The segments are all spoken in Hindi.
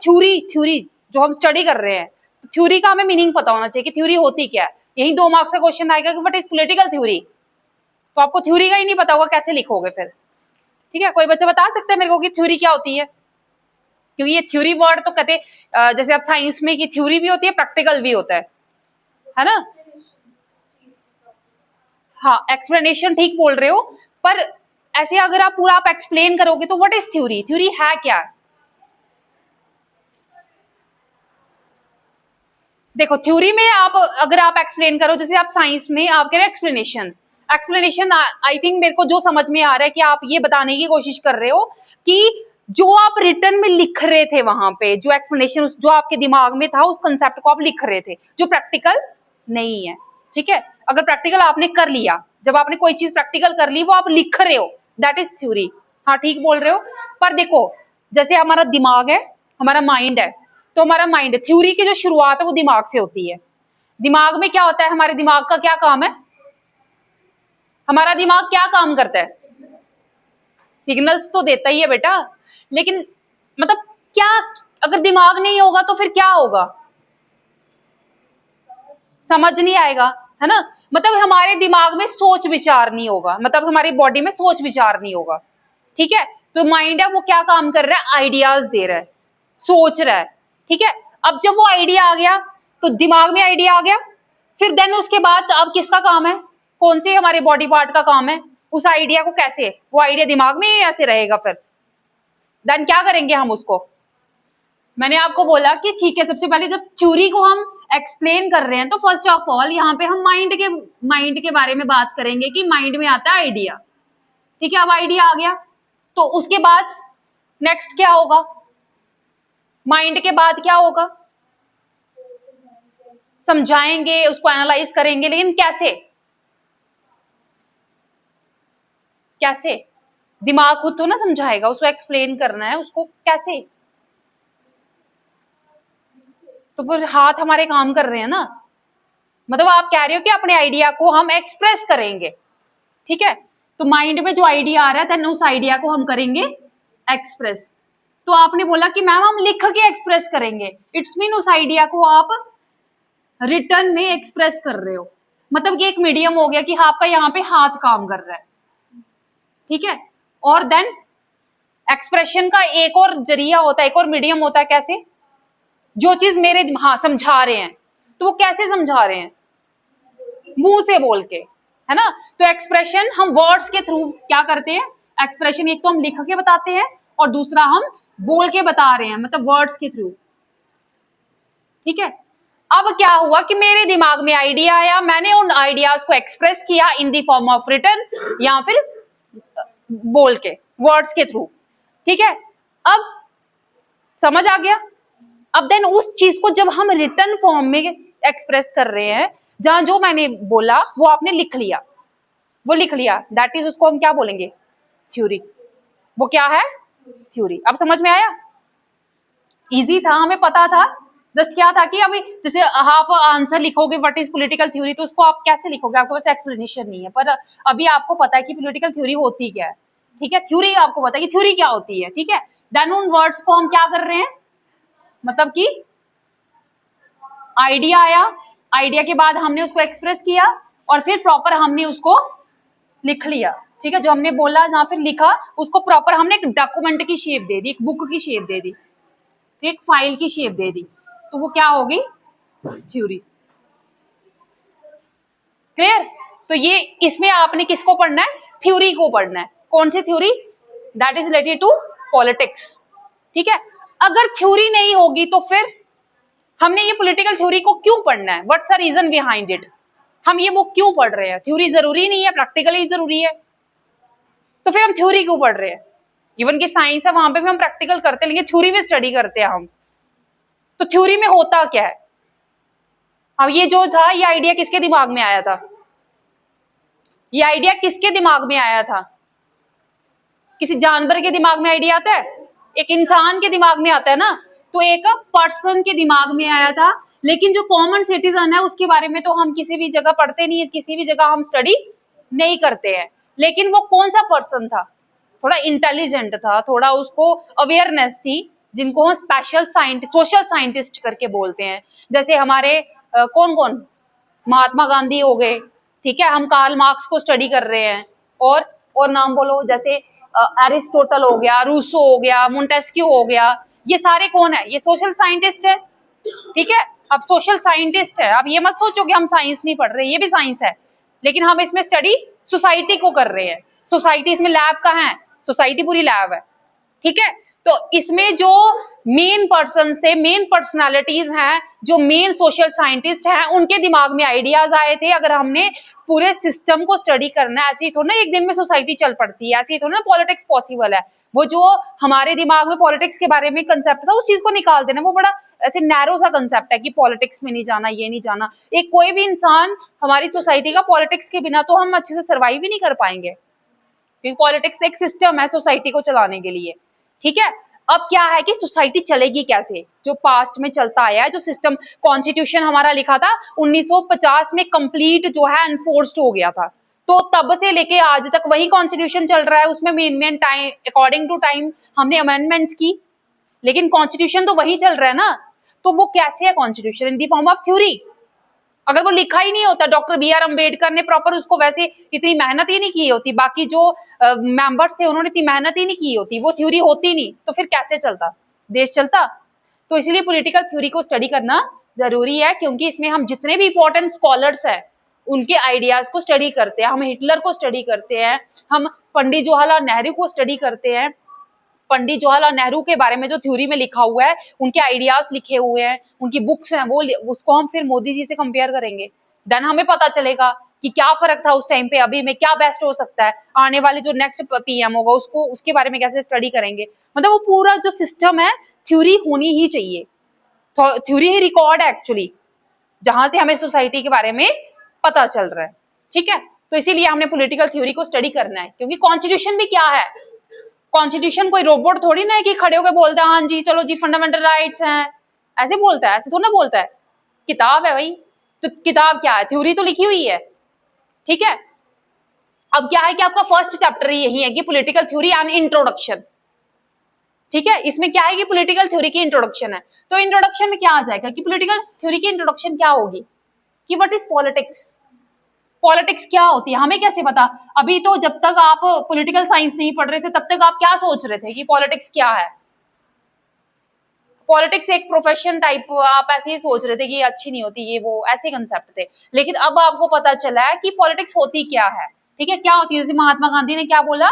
थ्योरी थ्योरी जो हम स्टडी कर रहे हैं, थ्योरी का हमें मीनिंग पता होना चाहिए कि थ्योरी होती क्या है। यही 2 मार्क्स का क्वेश्चन आएगा कि व्हाट इज पॉलिटिकल थ्योरी, तो आपको थ्योरी का ही नहीं पता होगा कैसे लिखोगे फिर। ठीक है, कोई बच्चा बता सकता है मेरे को कि थ्योरी क्या होती है? क्योंकि ये थ्योरी वर्ड तो कहते जैसे आप साइंस में कि थ्योरी भी होती है, प्रैक्टिकल भी होता है ना? हाँ, एक्सप्लेनेशन ठीक बोल रहे हो, पर ऐसे अगर आप पूरा आप एक्सप्लेन करोगे तो व्हाट इज थ्योरी, थ्योरी है क्या? देखो थ्योरी में आप अगर आप एक्सप्लेन करो, जैसे आप साइंस में आप कह रहे हो एक्सप्लेनेशन, एक्सप्लेनेशन आई थिंक मेरे को जो समझ में आ रहा है कि आप ये बताने की कोशिश कर रहे हो कि जो आप रिटर्न में लिख रहे थे वहां पे, जो एक्सप्लेनेशन जो आपके दिमाग में था उस कंसेप्ट को आप लिख रहे थे, जो प्रैक्टिकल नहीं है। ठीक है, अगर प्रैक्टिकल आपने कर लिया, जब आपने कोई चीज प्रैक्टिकल कर ली वो आप लिख रहे हो, दैट इज थ्योरी। हाँ ठीक बोल रहे हो, पर देखो जैसे हमारा दिमाग है, हमारा माइंड है, तो हमारा माइंड, थ्योरी की जो शुरुआत है वो दिमाग से होती है। दिमाग में क्या होता है, हमारे दिमाग का क्या काम है? हमारा दिमाग क्या काम करता है? सिग्नल्स तो देता ही है बेटा, लेकिन मतलब क्या, अगर दिमाग नहीं होगा तो फिर क्या होगा? समझ नहीं आएगा, है ना? मतलब हमारे दिमाग में सोच विचार नहीं होगा, मतलब हमारी बॉडी में सोच विचार नहीं होगा। ठीक है, तो माइंड है वो क्या काम कर रहा है? आइडियाज दे रहा है, सोच रहा है। ठीक है, अब जब वो आइडिया आ गया तो दिमाग में आइडिया आ गया, फिर देन उसके बाद अब किसका काम है, कौन से हमारे बॉडी पार्ट का काम है उस आइडिया को, कैसे वो आइडिया दिमाग में ही ऐसे रहेगा, फिर देन क्या करेंगे हम उसको? मैंने आपको बोला कि ठीक है, सबसे पहले जब थ्योरी को हम एक्सप्लेन कर रहे हैं तो फर्स्ट ऑफ ऑल यहाँ पे हम माइंड के बारे में बात करेंगे कि माइंड में आता है आइडिया। ठीक है, अब आइडिया आ गया तो उसके बाद नेक्स्ट क्या होगा? माइंड के बाद क्या होगा? समझाएंगे, उसको एनालाइज करेंगे, लेकिन कैसे? कैसे? दिमाग खुद तो ना समझाएगा, उसको एक्सप्लेन करना है, उसको कैसे? तो फिर हाथ हमारे काम कर रहे हैं ना, मतलब आप कह रहे हो कि अपने आइडिया को हम एक्सप्रेस करेंगे। ठीक है, तो माइंड में जो आइडिया आ रहा है देन उस आइडिया को हम करेंगे एक्सप्रेस। तो आपने बोला कि मैम हम लिख के एक्सप्रेस करेंगे, इट्स मीन उस आइडिया को आप रिटर्न में एक्सप्रेस कर रहे हो, मतलब कि एक मीडियम हो गया कि आपका यहाँ पे हाथ काम कर रहा है। ठीक है, और देन एक्सप्रेशन का एक और जरिया होता है, एक और मीडियम होता है, कैसे? जो चीज मेरे हाँ समझा रहे हैं, तो वो कैसे समझा रहे हैं? मुंह से बोल के, है ना? तो एक्सप्रेशन हम वर्ड्स के थ्रू क्या करते हैं? एक्सप्रेशन एक तो हम लिख के बताते हैं और दूसरा हम बोल के बता रहे हैं, मतलब वर्ड्स के थ्रू। ठीक है, अब क्या हुआ कि मेरे दिमाग में आइडिया आया, मैंने उन आइडियाज को एक्सप्रेस किया इन दी फॉर्म ऑफ रिटन या फिर बोल के, वर्ड्स के थ्रू। ठीक है, अब समझ आ गया? अब देन उस चीज को जब हम रिटन फॉर्म में एक्सप्रेस कर रहे हैं, जहां जो मैंने बोला वो आपने लिख लिया, वो लिख लिया, दैट इज उसको हम क्या बोलेंगे? थ्योरी। वो क्या है? थ्योरी। अब समझ में आया? इजी था, हमें पता था, जस्ट क्या था कि अभी जैसे आप आंसर लिखोगे व्हाट इज पॉलिटिकल थ्योरी, तो उसको आप कैसे लिखोगे? आपके पास एक्सप्लेनेशन नहीं है, पर अभी आपको पता है कि पॉलिटिकल थ्योरी होती क्या है। ठीक है, थ्योरी आपको पता है कि थ्योरी क्या होती है। ठीक है, देन उन वर्ड्स को हम क्या कर रहे हैं, मतलब कि आइडिया आया, आइडिया के बाद हमने उसको एक्सप्रेस किया और फिर प्रॉपर हमने उसको लिख लिया। ठीक है, जो हमने बोला या फिर लिखा उसको प्रॉपर हमने एक डॉक्यूमेंट की शेप दे दी, एक बुक की शेप दे दी, एक फाइल की शेप दे दी, तो वो क्या होगी? थ्योरी। क्लियर? तो ये इसमें आपने किसको पढ़ना है? थ्योरी को पढ़ना है। कौन सी theory? That is related to politics. ठीक है, अगर थ्योरी नहीं होगी तो फिर हमने ये पॉलिटिकल थ्योरी को क्यों पढ़ना है? What's the reason behind it? हम ये बुक क्यों पढ़ रहे हैं? थ्योरी जरूरी नहीं है, प्रैक्टिकल ही जरूरी है, तो फिर हम थ्योरी क्यों पढ़ रहे हैं? इवन की साइंस है वहां पे भी हम प्रैक्टिकल करते हैं, लेकिन थ्योरी भी स्टडी करते हैं हम। तो थ्योरी में होता क्या है? अब ये जो था, ये आइडिया किसके दिमाग में आया था? ये आइडिया किसके दिमाग में आया था? किसी जानवर के दिमाग में आइडिया आता है? एक इंसान के दिमाग में आता है ना? तो एक पर्सन के दिमाग में आया था, लेकिन जो कॉमन सिटीजन है उसके बारे में तो हम किसी भी जगह पढ़ते नहीं है, किसी भी जगह हम स्टडी नहीं करते हैं। लेकिन वो कौन सा पर्सन था? थोड़ा इंटेलिजेंट था, थोड़ा उसको अवेयरनेस थी, जिनको हम स्पेशल साइंटिस्ट, सोशल साइंटिस्ट करके बोलते हैं। जैसे हमारे कौन कौन, महात्मा गांधी हो गए, ठीक है, हम कार्ल मार्क्स को स्टडी कर रहे हैं, और नाम बोलो, जैसे एरिस्टोटल हो गया, रूसो हो गया, मोंटेस्क्यू हो गया, ये सारे कौन है, ये सोशल साइंटिस्ट है, ठीक है। अब सोशल साइंटिस्ट है, अब ये मत सोचो कि हम साइंस नहीं पढ़ रहे, ये भी साइंस है, लेकिन हम इसमें स्टडी सोसाइटी को कर रहे हैं। सोसाइटी, इसमें लैब कहाँ है, सोसाइटी पूरी लैब है, ठीक है। तो इसमें जो मेन पर्सन्स थे, मेन पर्सनालिटीज हैं, जो मेन सोशल साइंटिस्ट हैं, उनके दिमाग में आइडियाज आए थे। अगर हमने पूरे सिस्टम को स्टडी करना है, ऐसे ही थोड़ा ना एक दिन में सोसाइटी चल पड़ती है, ऐसे ही थोड़ा ना पॉलिटिक्स पॉसिबल है। वो जो हमारे दिमाग में पॉलिटिक्स के बारे में कंसेप्ट था, उस चीज को निकाल देना, वो बड़ा ऐसे नैरो सा कंसेप्ट है कि पॉलिटिक्स में नहीं जाना, ये नहीं जाना। एक कोई भी इंसान हमारी सोसाइटी का पॉलिटिक्स के बिना तो हम अच्छे से सर्वाइव ही नहीं कर पाएंगे, क्योंकि पॉलिटिक्स एक सिस्टम है सोसाइटी को चलाने के लिए, ठीक है। अब क्या है कि सोसाइटी चलेगी कैसे, जो पास्ट में चलता आया है, जो सिस्टम, कॉन्स्टिट्यूशन हमारा लिखा था 1950 में, कंप्लीट जो है एनफोर्स्ड हो गया था, तो तब से लेके आज तक वही कॉन्स्टिट्यूशन चल रहा है। उसमें main time, according to time हमने अमेंडमेंट्स की, लेकिन कॉन्स्टिट्यूशन तो वही चल रहा है ना। तो वो कैसे है constitution, in the form of theory. अगर वो लिखा ही नहीं होता, डॉक्टर BR अम्बेडकर ने प्रॉपर उसको वैसे इतनी मेहनत ही नहीं की होती, बाकी जो मेंबर्स थे उन्होंने इतनी मेहनत ही नहीं की होती, वो थ्योरी होती नहीं, तो फिर कैसे चलता, देश चलता। तो इसलिए पॉलिटिकल थ्योरी को स्टडी करना जरूरी है, क्योंकि इसमें हम जितने भी इंपॉर्टेंट स्कॉलर्स हैं उनके आइडियाज को स्टडी करते हैं। हम हिटलर को स्टडी करते हैं, हम पंडित जवाहरलाल नेहरू को स्टडी करते हैं। पंडित जवाहरलाल नेहरू के बारे में जो थ्योरी में लिखा हुआ है, उनके आइडियाज लिखे हुए हैं, उनकी बुक्स हैं, वो उसको हम फिर मोदी जी से कंपेयर करेंगे, देन हमें पता चलेगा कि क्या फर्क था उस टाइम पे, अभी में क्या बेस्ट हो सकता है। आने वाले जो नेक्स्ट PM होगा, उसको, उसके बारे में कैसे स्टडी करेंगे। मतलब वो पूरा जो सिस्टम है, थ्योरी होनी ही चाहिए। थ्योरी ही रिकॉर्ड है एक्चुअली, जहां से हमें सोसाइटी के बारे में पता चल रहा है, ठीक है। तो इसीलिए हमने पॉलिटिकल थ्योरी को स्टडी करना है, क्योंकि कॉन्स्टिट्यूशन भी क्या है, कॉन्स्टिट्यूशन कोई रोबोट थोड़ी ना है कि खड़े होकर बोलता है हाँ जी चलो जी फंडामेंटल राइट्स हैं, ऐसे बोलता है, ऐसे थोड़ा ना बोलता है। किताब है भाई, तो किताब क्या है, थ्योरी तो लिखी हुई है, ठीक है। अब क्या है कि आपका फर्स्ट चैप्टर यही है कि पॉलिटिकल थ्योरी एंड इंट्रोडक्शन, ठीक है। इसमें क्या है कि पॉलिटिकल थ्योरी की इंट्रोडक्शन है, तो इंट्रोडक्शन में क्या आ जाएगा कि पॉलिटिकल थ्योरी की इंट्रोडक्शन क्या होगी कि व्हाट इज पॉलिटिक्स, पॉलिटिक्स क्या होती है, हमें कैसे पता। अभी तो जब तक आप पॉलिटिकल साइंस नहीं पढ़ रहे थे, तब तक आप क्या सोच रहे थे कि पॉलिटिक्स क्या है। पॉलिटिक्स एक प्रोफेशन टाइप आप ऐसे ही सोच रहे थे कि अच्छी नहीं होती, ये वो ऐसे कंसेप्ट थे। लेकिन अब आपको पता चला है कि पॉलिटिक्स होती क्या है, ठीक है, क्या होती है। जैसे महात्मा गांधी ने क्या बोला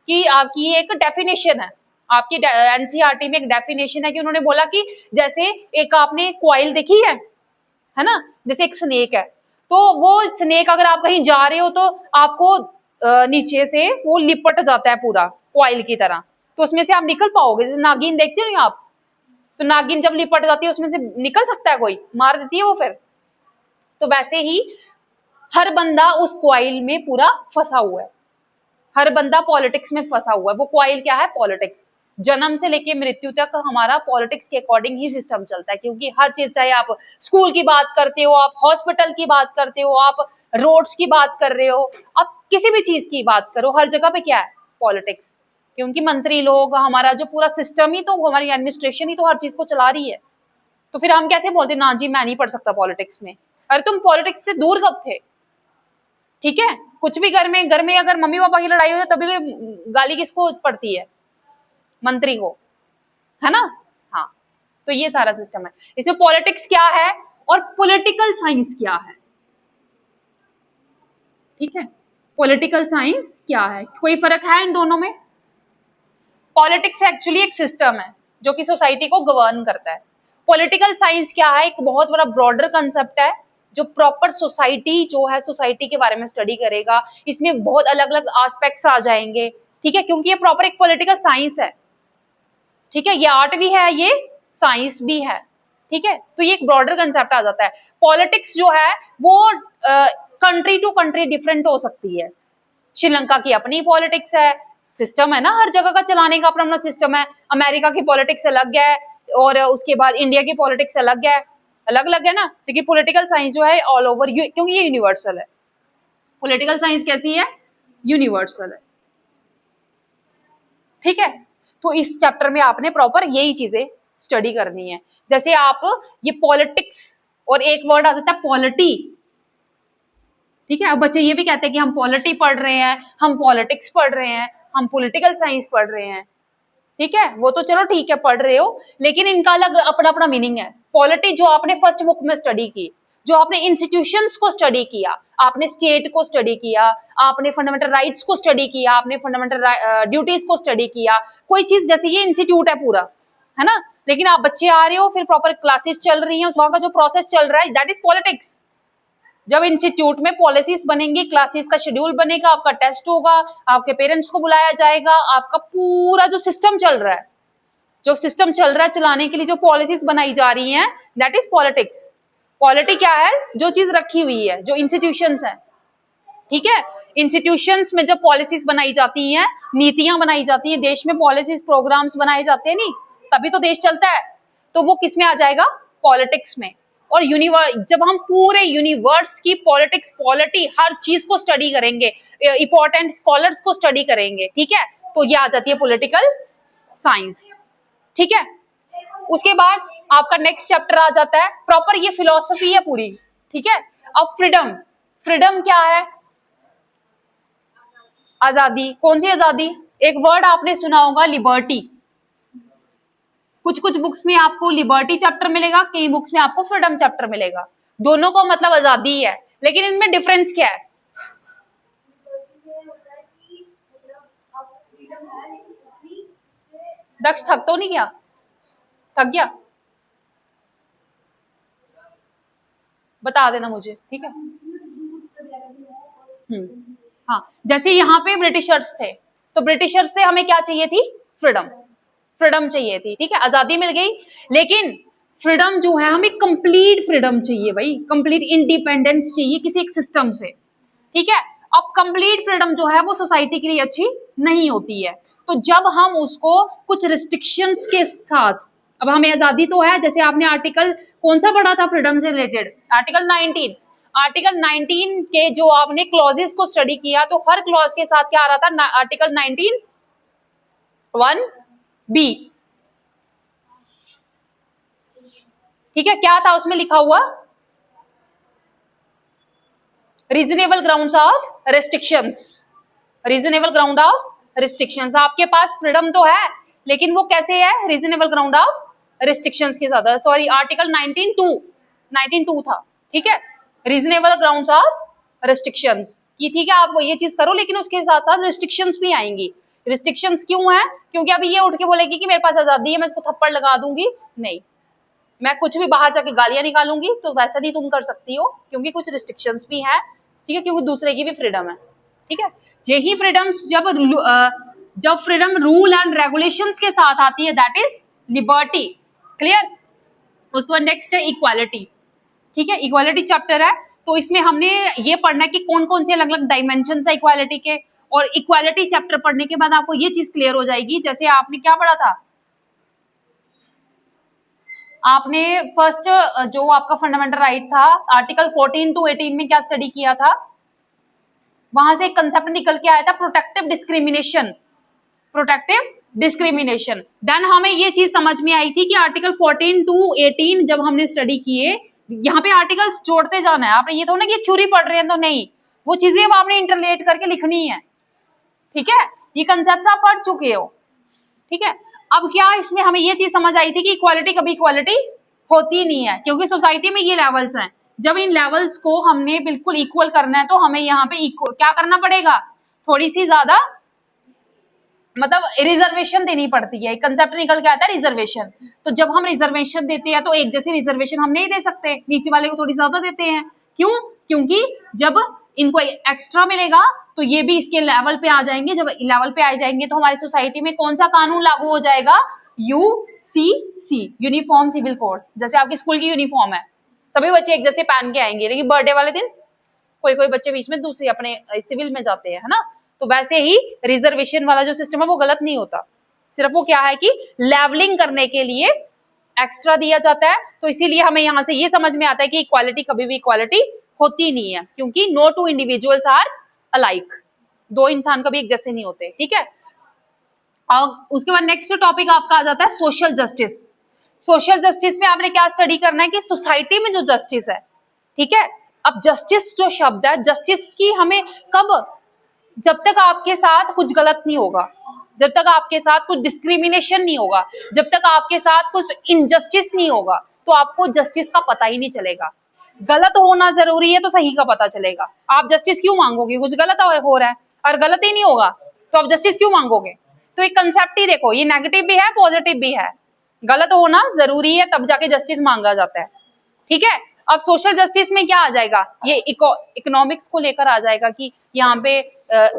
कि आपकी एक डेफिनेशन है, आपकी NCERT में एक डेफिनेशन है कि उन्होंने बोला कि जैसे एक आपने कॉइल देखी है ना, जैसे एक स्नेक है, तो वो स्नेक अगर आप कहीं जा रहे हो तो आपको नीचे से वो लिपट जाता है पूरा कॉइल की तरह, तो उसमें से आप निकल पाओगे। जैसे नागिन देखते हो आप, तो नागिन जब लिपट जाती है उसमें से निकल सकता है कोई, मार देती है वो फिर। तो वैसे ही हर बंदा उस कॉइल में पूरा फंसा हुआ है, हर बंदा पॉलिटिक्स में फंसा हुआ है। वो कॉइल क्या है, पॉलिटिक्स। जन्म से लेके मृत्यु तक हमारा पॉलिटिक्स के अकॉर्डिंग ही सिस्टम चलता है, क्योंकि हर चीज, चाहे आप स्कूल की बात करते हो, आप हॉस्पिटल की बात करते हो, आप रोड्स की बात कर रहे हो, आप किसी भी चीज की बात करो, हर जगह पे क्या है, पॉलिटिक्स। क्योंकि मंत्री लोग, हमारा जो पूरा सिस्टम ही तो, हमारी एडमिनिस्ट्रेशन ही तो हर चीज को चला रही है। तो फिर हम कैसे बोलते ना जी मैं नहीं पढ़ सकता पॉलिटिक्स में। अरे तुम पॉलिटिक्स से दूर कब थे, ठीक है। कुछ भी घर में अगर मम्मी पापा की लड़ाई हो तभी भी गाली किसको पड़ती है, मंत्री को, है ना। हाँ, तो ये सारा सिस्टम है। इसमें पॉलिटिक्स क्या है और पॉलिटिकल साइंस क्या है, ठीक है। पॉलिटिकल साइंस क्या है, कोई फर्क है इन दोनों में। पॉलिटिक्स एक्चुअली एक सिस्टम है जो कि सोसाइटी को गवर्न करता है। पॉलिटिकल साइंस क्या है, एक बहुत बड़ा ब्रॉडर कंसेप्ट है जो प्रॉपर सोसाइटी जो है, सोसाइटी के बारे में स्टडी करेगा। इसमें बहुत अलग अलग एस्पेक्ट्स आ जाएंगे, ठीक है, क्योंकि ये प्रॉपर एक पॉलिटिकल साइंस है, ठीक है। ये आर्ट भी है, ये साइंस भी है, ठीक है। तो ये एक ब्रॉडर कंसेप्ट आ जाता है। पॉलिटिक्स जो है वो कंट्री टू कंट्री डिफरेंट हो सकती है। श्रीलंका की अपनी पॉलिटिक्स है, सिस्टम है ना, हर जगह का चलाने का अपना अपना सिस्टम है। अमेरिका की पॉलिटिक्स अलग है, और उसके बाद इंडिया की पॉलिटिक्स अलग है, अलग अलग है ना। लेकिन पॉलिटिकल साइंस जो है ऑल ओवर, क्योंकि ये यूनिवर्सल है। पॉलिटिकल साइंस कैसी है, यूनिवर्सल है, ठीक है। तो इस चैप्टर में आपने प्रॉपर यही चीजें स्टडी करनी है। जैसे आप ये पॉलिटिक्स और एक वर्ड आ जाता है पॉलिटी, ठीक है। अब बच्चे ये भी कहते हैं कि हम पॉलिटी पढ़ रहे हैं, हम पॉलिटिक्स पढ़ रहे हैं, हम पॉलिटिकल साइंस पढ़ रहे हैं, ठीक है। वो तो चलो ठीक है पढ़ रहे हो, लेकिन इनका अलग अपना अपना मीनिंग है। पॉलिटी जो आपने फर्स्ट बुक में स्टडी की, जो आपने इंस्टीट्यूशंस को स्टडी किया, आपने स्टेट को स्टडी किया, आपने फंडामेंटल राइट्स को स्टडी किया, आपने फंडामेंटल ड्यूटीज को स्टडी किया, कोई चीज जैसे ये इंस्टीट्यूट है पूरा, है ना। लेकिन आप बच्चे आ रहे हो, फिर प्रॉपर क्लासेस चल रही हैं, वहां का जो प्रोसेस चल रहा है दैट इज पॉलिटिक्स। जब इंस्टीट्यूट में पॉलिसीज बनेंगी, क्लासेस का शेड्यूल बनेगा, आपका टेस्ट होगा, आपके पेरेंट्स को बुलाया जाएगा, आपका पूरा जो सिस्टम चल रहा है, जो सिस्टम चल रहा है चलाने के लिए जो पॉलिसीज बनाई जा रही हैं, दैट इज पॉलिटिक्स। पॉलिटी क्या है? जो चीज रखी हुई है, जो इंस्टीट्यूशंस है, ठीक है। इंस्टीट्यूशंस में जब पॉलिसीज बनाई जाती हैं, नीतियां बनाई जाती है, देश में पॉलिसीज प्रोग्राम्स बनाए जाते हैं, नहीं तभी तो देश चलता है। तो वो किस में आ जाएगा? पॉलिटिक्स में। और जब हम पूरे यूनिवर्स की पॉलिटिक्स, पॉलिटी, हर चीज को स्टडी करेंगे, इंपॉर्टेंट स्कॉलर्स को स्टडी करेंगे, ठीक है, तो ये आ जाती है पॉलिटिकल साइंस, ठीक है। उसके बाद आपका नेक्स्ट चैप्टर आ जाता है, प्रॉपर ये फिलॉसफी है पूरी, ठीक है। अब फ्रीडम, फ्रीडम क्या है? आजादी। कौन सी आजादी? एक वर्ड आपने सुना होगा, लिबर्टी। कुछ कुछ बुक्स में आपको लिबर्टी चैप्टर मिलेगा, कई बुक्स में आपको फ्रीडम चैप्टर मिलेगा। दोनों को मतलब आजादी ही है, लेकिन इनमें डिफरेंस क्या है? दक्ष थक तो नहीं गया? थक गया? बता देना मुझे, ठीक है। हाँ, जैसे यहाँ पे ब्रिटिशर्स थे, तो ब्रिटिशर्स से हमें क्या चाहिए थी? फ्रीडम, फ्रीडम चाहिए थी, ठीक है। आजादी मिल गई, लेकिन फ्रीडम जो है हमें कंप्लीट फ्रीडम चाहिए भाई, कंप्लीट इंडिपेंडेंस चाहिए किसी एक सिस्टम से, ठीक है। अब कंप्लीट फ्रीडम जो है वो सोसाइटी के लिए अच्छी नहीं होती है, तो जब हम उसको कुछ रिस्ट्रिक्शंस के साथ, अब हमें आजादी तो है, जैसे आपने आर्टिकल कौन सा पढ़ा था फ्रीडम से रिलेटेड? आर्टिकल 19। आर्टिकल 19 के जो आपने क्लॉजेस को स्टडी किया, तो हर क्लॉज के साथ क्या आ रहा था? आर्टिकल 19 1B, ठीक है। क्या था उसमें लिखा हुआ? Reasonable grounds of restrictions, reasonable ground of restrictions. आपके पास फ्रीडम तो है, लेकिन वो कैसे है? रीजनेबल ग्राउंड ऑफ रिस्ट्रिक्शंस के साथ। सॉरी, आर्टिकल 19(2) था, ठीक है। रीजनेबल ग्राउंड्स ऑफ रिस्ट्रिक्शंस की, ठीक है, आप ये चीज करो, लेकिन उसके साथ साथ रिस्ट्रिक्शंस भी आएंगी। रिस्ट्रिक्शंस क्यों है? क्योंकि अभी ये उठ के बोलेगी कि मेरे पास आजादी है, मैं इसको थप्पड़ लगा दूंगी, नहीं, मैं कुछ भी बाहर जाके गालियां निकालूंगी, तो वैसा नहीं तुम कर सकती हो, क्योंकि कुछ रिस्ट्रिक्शंस भी हैं, ठीक है, क्योंकि दूसरे की भी फ्रीडम है, ठीक है। यही फ्रीडम्स जब फ्रीडम रूल एंड रेगुलेशंस के साथ आती है, दैट इज लिबर्टी, क्लियर। उसके बाद नेक्स्ट है इक्वालिटी, ठीक है। इक्वालिटी चैप्टर है, तो इसमें हमने ये पढ़ना है कि कौन कौन से अलग अलग डायमेंशन है इक्वालिटी के, और इक्वालिटी चैप्टर पढ़ने के बाद आपको ये चीज क्लियर हो जाएगी। जैसे आपने क्या पढ़ा था? आपने फर्स्ट जो आपका फंडामेंटल राइट था, आर्टिकल 14 to 18 में क्या स्टडी किया था? वहां से एक कंसेप्ट निकल के आया था, protective discrimination, protective discrimination. Then हमें ये चीज समझ में आई थी कि आर्टिकल 14 to 18 जब हमने स्टडी किए, यहाँ पे आर्टिकल्स जोड़ते जाना है। आपने ये तो ना कि थ्योरी पढ़ रहे हैं तो नहीं, वो चीजें अब आपने इंटरलेट करके लिखनी है, ठीक है। ये कंसेप्ट आप पढ़ चुके हो, ठीक है। अब क्या इसमें हमें ये चीज समझ आई थी कि इक्वालिटी कभी इक्वालिटी होती नहीं है, क्योंकि सोसाइटी में ये लेवल्स हैं। जब इन लेवल्स को हमने बिल्कुल इक्वल करना है, तो हमें यहाँ पे क्या करना पड़ेगा? थोड़ी सी ज्यादा मतलब रिजर्वेशन देनी पड़ती है। एक कंसेप्ट निकल के आता है रिजर्वेशन। तो जब हम रिजर्वेशन देते हैं, तो एक जैसी रिजर्वेशन हम नहीं दे सकते, नीचे वाले को थोड़ी ज्यादा देते हैं। क्यों? क्योंकि जब इनको एक्स्ट्रा मिलेगा, तो ये भी इसके लेवल पे आ जाएंगे। जब लेवल पे आ जाएंगे, तो हमारी सोसाइटी में कौन सा कानून लागू हो जाएगा? UCC, uniform civil code. जैसे आपकी स्कूल की यूनिफॉर्म है, सभी बच्चे एक जैसे पहन के आएंगे, लेकिन बर्थडे वाले दिन कोई कोई बच्चे बीच में दूसरे अपने सिविल में जाते हैं, है ना। तो वैसे ही रिजर्वेशन वाला जो सिस्टम है वो गलत नहीं होता, सिर्फ वो क्या है कि लेवलिंग करने के लिए एक्स्ट्रा दिया जाता है। तो इसीलिए हमें यहाँ से ये समझ में आता है कि इक्वालिटी कभी भी इक्वालिटी होती नहीं है, क्योंकि no two individuals are alike, दो इंसान कभी एक जैसे नहीं होते, ठीक है। और उसके बाद नेक्स्ट टॉपिक आपका आ जाता है सोशल जस्टिस। सोशल जस्टिस में आपने क्या स्टडी करना है कि सोसाइटी में जो जस्टिस है, ठीक है। अब जस्टिस जो शब्द है, जस्टिस की हमें कब, जब तक आपके साथ कुछ गलत नहीं होगा, जब तक आपके साथ कुछ डिस्क्रिमिनेशन नहीं होगा, जब तक आपके साथ कुछ इनजस्टिस नहीं होगा, तो आपको जस्टिस का पता ही नहीं चलेगा। गलत होना जरूरी है तो सही का पता चलेगा। आप जस्टिस क्यों मांगोगे, कुछ गलत हो रहा है और गलत ही नहीं होगा तो आप जस्टिस क्यों मांगोगे। तो एक कंसेप्ट ही देखो, ये नेगेटिव भी है पॉजिटिव भी है। गलत होना जरूरी है तब जाके जस्टिस मांगा जाता है, ठीक है। अब सोशल जस्टिस में क्या आ जाएगा, ये इकोनॉमिक्स को लेकर आ जाएगा कि यहाँ पे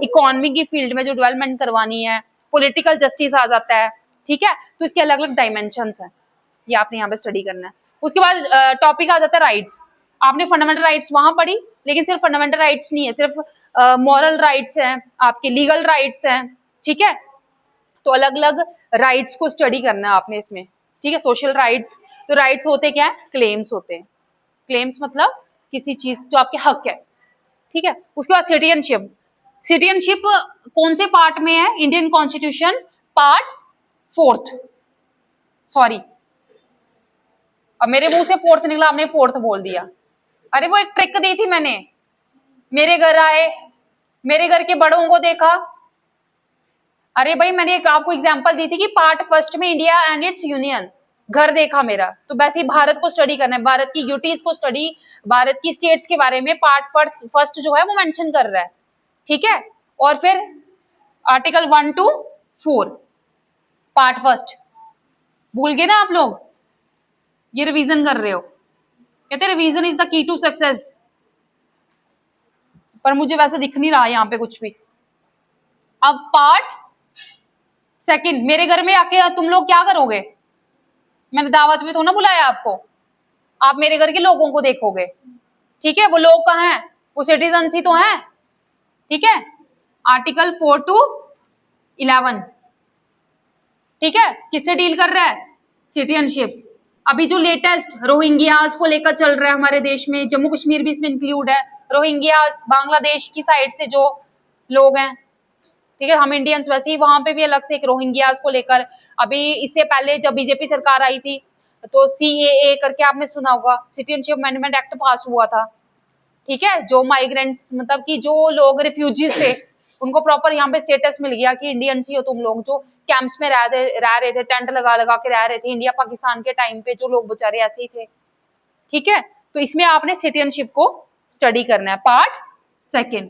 इकोनॉमी की फील्ड में जो डेवलपमेंट करवानी है, पॉलिटिकल जस्टिस आ जाता है, ठीक है। तो इसके अलग अलग डायमेंशंस हैं, ये आपने यहाँ पे स्टडी करना है। उसके बाद टॉपिक आ जाता है राइट्स। आपने फंडामेंटल राइट्स वहां पढ़ी, लेकिन सिर्फ फंडामेंटल राइट्स नहीं है, सिर्फ मॉरल राइट्स हैं, आपके लीगल राइट्स हैं, ठीक है। तो अलग अलग राइट्स को स्टडी करना है आपने इसमें, ठीक है। सोशल राइट्स, तो राइट्स होते क्या है, क्लेम्स होते हैं। क्लेम्स मतलब किसी चीज जो आपके हक है, ठीक है। उसके बाद सिटीजनशिप। सिटीजनशिप कौन से पार्ट में है, Indian constitution part 4th, sorry अब मेरे मुंह से 4th निकला, आपने 4th बोल दिया। अरे वो एक ट्रिक दी थी मैंने, मेरे घर आए, मेरे घर के बड़ों को देखा। अरे भाई मैंने एक आपको एग्जांपल दी थी कि पार्ट 1st में इंडिया एंड इट्स यूनियन, घर देखा मेरा। तो वैसे ही भारत को स्टडी करना है, भारत की यूटीज को स्टडी, भारत की स्टेट्स के बारे में पार्ट 1st जो है वो मेंशन कर रहा है, ठीक है। और फिर आर्टिकल 1 to 4 पार्ट 1st, भूल गए ना आप लोग, ये रिवीजन कर रहे हो। कहते revision is the key to success, पर मुझे वैसे दिख नहीं रहा यहाँ पे कुछ भी। अब पार्ट 2, मेरे घर में आके तुम लोग क्या करोगे, मैंने दावत में तो ना बुलाया आपको, आप मेरे घर के लोगों को देखोगे, ठीक है। वो लोग कहाँ हैं, वो सिटीजन ही तो हैं, ठीक है। आर्टिकल 4 to 11, ठीक है। किससे डील कर रहा है, सिटीजनशिप। अभी जो लेटेस्ट रोहिंग्यास को लेकर चल रहा है हमारे देश में, जम्मू कश्मीर भी इसमें इंक्लूड है। रोहिंग्यास बांग्लादेश की साइड से जो लोग हैं, ठीक है, हम इंडियंस, वैसे ही वहां पे भी अलग से एक रोहिंग्यास को लेकर, अभी इससे पहले जब बीजेपी सरकार आई थी तो CAA करके आपने सुना होगा, सिटीजनशिप अमेंडमेंट एक्ट पास हुआ था, ठीक है। जो माइग्रेंट्स मतलब कि जो लोग रिफ्यूजीज थे उनको प्रॉपर यहाँ पे स्टेटस मिल गया कि इंडियंस ही हो तुम लोग, जो कैंप्स में रह रहे थे, टेंट लगा लगा के रह रहे थे इंडिया पाकिस्तान के टाइम पे, जो लोग बेचारे ऐसे ही थे, ठीक है। तो इसमें आपने सिटीजनशिप को स्टडी करना है, पार्ट 2,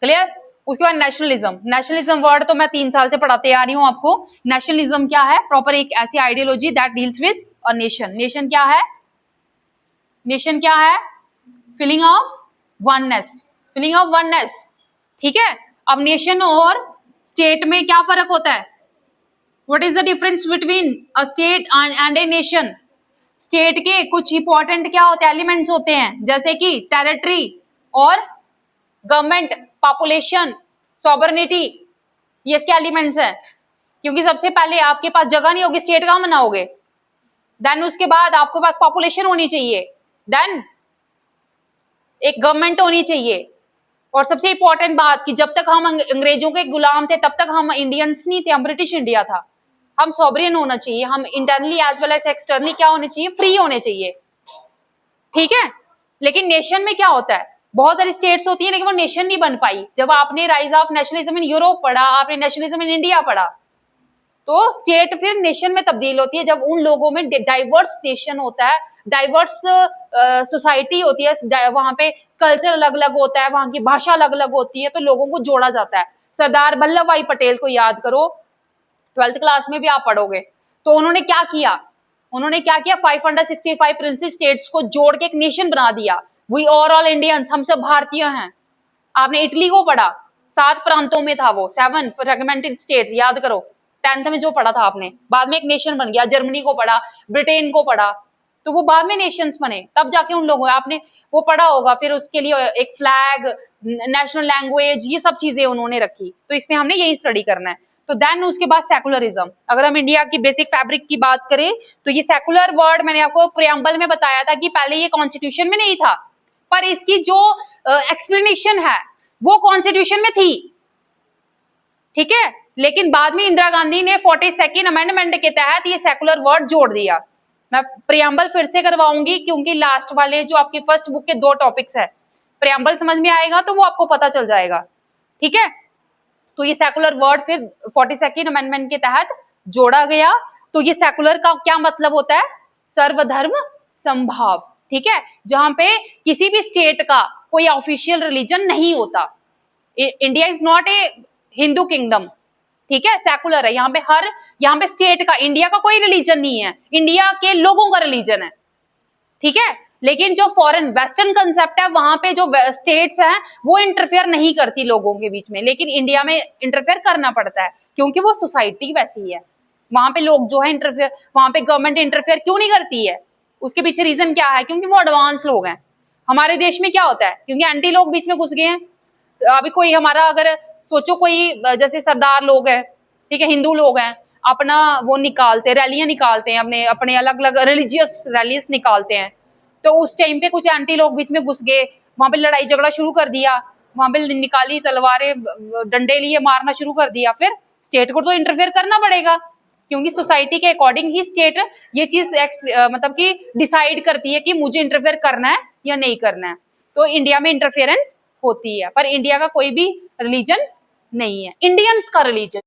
क्लियर। उसके बाद नेशनलिज्म। नेशनलिज्म वर्ड तो मैं 3 साल से पढ़ाते आ रही हूँ आपको। नेशनलिज्म क्या है, प्रॉपर एक ऐसी ideology that deals with a nation. Nation क्या है, नेशन क्या है, feeling of oneness, feeling of oneness, ठीक है। अब नेशन और स्टेट में क्या फर्क होता है, what is the difference between a state and a nation. State के कुछ इंपॉर्टेंट क्या होते हैं, एलिमेंट्स होते हैं, जैसे कि टेरिटरी और गवर्नमेंट, पॉपुलेशन, सॉवरेनिटी, ये इसके एलिमेंट्स हैं। क्योंकि सबसे पहले आपके पास जगह नहीं होगी, स्टेट कहां बनाओगे, देन उसके बाद आपके पास पॉपुलेशन होनी चाहिए, देन एक गवर्नमेंट होनी चाहिए। और सबसे इंपॉर्टेंट बात कि जब तक हम अंग्रेजों के गुलाम थे तब तक हम इंडियंस नहीं थे, हम ब्रिटिश इंडिया था। हम सॉवरेन होना चाहिए, हम internally as well as externally क्या होने चाहिए, फ्री होने चाहिए, ठीक है। लेकिन नेशन में क्या होता है, बहुत सारी स्टेट्स होती है लेकिन वो नेशन नहीं बन पाई। जब आपने rise of nationalism in Europe पढ़ा, आपने नेशनलिज्म इन इंडिया पढ़ा, तो स्टेट फिर नेशन में तब्दील होती है जब उन लोगों में डाइवर्स नेशन होता है, डाइवर्स सोसाइटी होती है, वहां पे कल्चर अलग अलग होता है, वहां की भाषा अलग अलग होती है, तो लोगों को जोड़ा जाता है। सरदार वल्लभ भाई पटेल को याद करो, 12th क्लास में भी आप पढ़ोगे। तो उन्होंने क्या किया, उन्होंने क्या किया, 565 प्रिंसेस स्टेट्स को जोड़ के एक नेशन बना दिया। वी आर ऑल इंडियंस, हम सब भारतीय हैं। आपने इटली को पढ़ा, 7 प्रांतों में था वो, 7 फ्रेगमेंटेड स्टेट्स, याद करो 10th में जो पढ़ा था आपने। बाद में एक नेशन बन गया, जर्मनी को पढ़ा, ब्रिटेन को पढ़ा, तो वो बाद में नेशंस बने, तब जाके उन लोगों, आपने वो पढ़ा होगा। फिर उसके लिए एक फ्लैग, नेशनल लैंग्वेज, ये सब चीजें उन्होंने रखी। तो इसमें हमने यही स्टडी करना है। तो देन उसके बाद सेकुलरिज्म। अगर हम इंडिया की बेसिक फैब्रिक की बात करें तो ये सेकुलर वर्ड मैंने आपको प्रियम्बल में बताया था कि पहले ये कॉन्स्टिट्यूशन में नहीं था, पर इसकी जो एक्सप्लेनेशन है वो कॉन्स्टिट्यूशन में थी, ठीक है। लेकिन बाद में इंदिरा गांधी ने 42nd अमेंडमेंट के तहत ये सेकुलर वर्ड जोड़ दिया। मैं प्रियम्बल फिर से करवाऊंगी क्योंकि लास्ट वाले जो आपकी फर्स्ट बुक के 2 टॉपिक्स है, प्रियम्बल समझ में आएगा तो वो आपको पता चल जाएगा, ठीक है। तो ये सेकुलर वर्ड फिर 42nd अमेंडमेंट के तहत जोड़ा गया। तो ये सेकुलर का क्या मतलब होता है? सर्वधर्म समभाव, ठीक है, जहां पे किसी भी स्टेट का कोई ऑफिशियल रिलीजन नहीं होता। India is not a Hindu kingdom, ठीक है, सेकुलर है। यहाँ पे स्टेट का, इंडिया का कोई रिलीजन नहीं है, इंडिया के लोगों का रिलीजन है, ठीक है। लेकिन जो फॉरेन वेस्टर्न कंसेप्ट है, वहां पे जो स्टेट्स हैं वो इंटरफेयर नहीं करती लोगों के बीच में, लेकिन इंडिया में इंटरफेयर करना पड़ता है क्योंकि वो सोसाइटी वैसी है। वहां पे लोग जो है इंटरफेयर, वहां पे गवर्नमेंट इंटरफेयर क्यों नहीं करती है? उसके पीछे रीजन क्या है? क्योंकि वो एडवांस लोग हैं। हमारे देश में क्या होता है? क्योंकि एंटी लोग बीच में घुस गए हैं। अभी कोई हमारा, अगर सोचो कोई जैसे सरदार लोग हैं, ठीक है, हिंदू लोग हैं, अपना वो निकालते, रैलियां निकालते हैं, अपने अपने अलग अलग रिलीजियस रैलीज निकालते हैं। तो उस टाइम पे कुछ एंटी लोग बीच में घुस गए, वहां पे लड़ाई झगड़ा शुरू कर दिया, वहां पे निकाली तलवारें, डंडे लिए मारना शुरू कर दिया। फिर स्टेट को तो इंटरफेयर करना पड़ेगा क्योंकि सोसाइटी के अकॉर्डिंग ही स्टेट ये चीज मतलब कि डिसाइड करती है कि मुझे इंटरफेयर करना है या नहीं करना है। तो इंडिया में इंटरफेरेंस होती है, पर इंडिया का कोई भी रिलीजन नहीं है, इंडियंस का रिलीजन